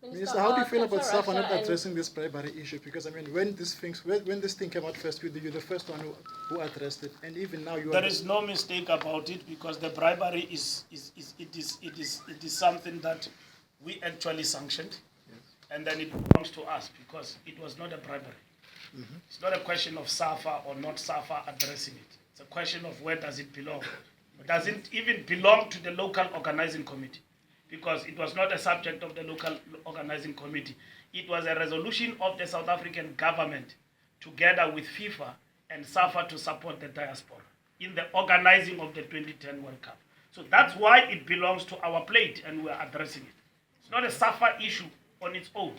Minister, how do you feel about SAFA not addressing this bribery issue? Because I mean, when this thing came out first, you're the first one who addressed it, and even now you. There is no mistake about it, because the bribery is something that we actually sanctioned, yes. And then it belongs to us because it was not a bribery. Mm-hmm. It's not a question of SAFA or not SAFA addressing it. It's a question of where does it belong. It doesn't even belong to the local organizing committee, because it was not a subject of the local organizing committee. It was a resolution of the South African government together with FIFA and SAFA to support the diaspora in the organizing of the 2010 World Cup. So that's why it belongs to our plate and we're addressing it. It's not a SAFA issue on its own.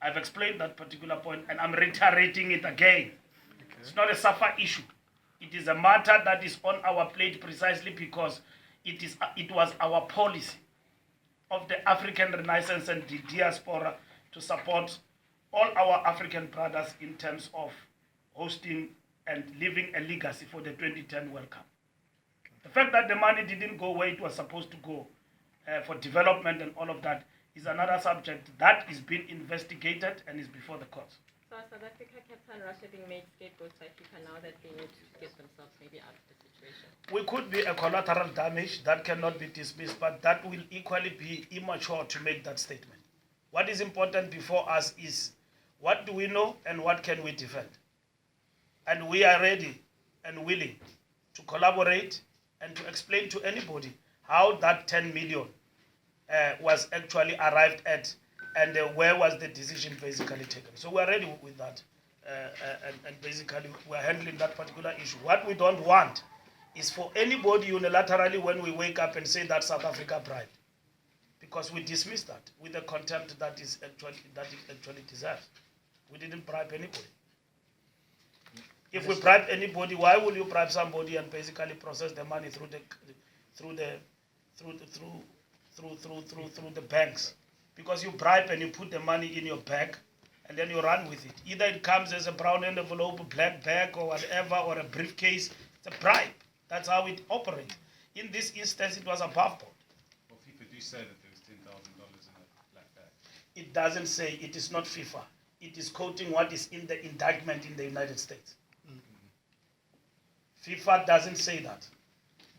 I've explained that particular point and I'm reiterating it again. Okay. It's not a SAFA issue. It is a matter that is on our plate precisely because it was our policy of the African Renaissance and the diaspora to support all our African brothers in terms of hosting and leaving a legacy for the 2010 World Cup. The fact that the money didn't go where it was supposed to go for development and all of that is another subject that is being investigated and is before the courts. So South Africa kept on Russia being made scapegoats by FIFA now that they need to get themselves maybe out of the situation? We could be a collateral damage that cannot be dismissed, but that will equally be immature to make that statement. What is important before us is what do we know and what can we defend? And we are ready and willing to collaborate and to explain to anybody how that 10 million was actually arrived at and where was the decision basically taken. So we are ready with that. And basically we are handling that particular issue. What we don't want is for anybody unilaterally when we wake up and say that South Africa bribed. Because we dismiss that with the contempt that it actually deserves. We didn't bribe anybody. If we bribe anybody, why will you bribe somebody and basically process the money through the banks? Because you bribe and you put the money in your bag and then you run with it. Either it comes as a brown envelope, a black bag or whatever, or a briefcase. It's a bribe. That's how it operates. In this instance, it was above board. Well, FIFA do say that there was $10,000 in a black bag. It doesn't say. It is not FIFA. It is quoting what is in the indictment in the United States. Mm-hmm. FIFA doesn't say that.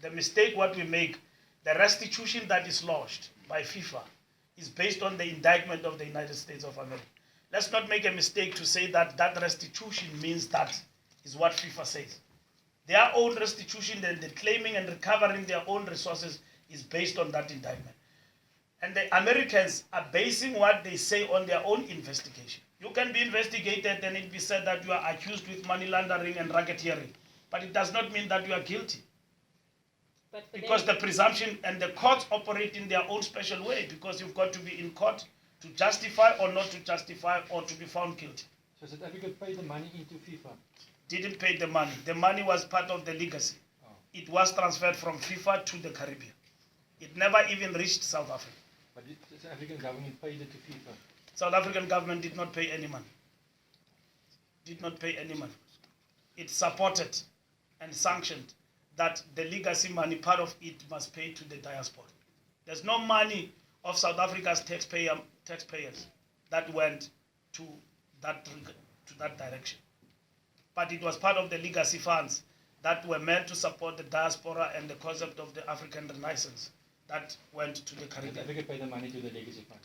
The mistake what we make, the restitution that is lodged by FIFA is based on the indictment of the United States of America. Let's not make a mistake to say that that restitution means that is what FIFA says. Their own restitution and the claiming and recovering their own resources is based on that indictment. And the Americans are basing what they say on their own investigation. You can be investigated and it be said that you are accused with money laundering and racketeering. But it does not mean that you are guilty. Because the presumption and the courts operate in their own special way, because you've got to be in court to justify or not to justify or to be found guilty. So South Africa paid the money into FIFA? Didn't pay the money. The money was part of the legacy. Oh. It was transferred from FIFA to the Caribbean. It never even reached South Africa. But the South African government paid it to FIFA? South African government did not pay any money. Did not pay any money. It supported and sanctioned that the legacy money, part of it must pay to the diaspora. There's no money of South Africa's taxpayers that went to that direction. But it was part of the legacy funds that were meant to support the diaspora and the concept of the African Renaissance that went to the Caribbean. South Africa paid the money to the legacy fund?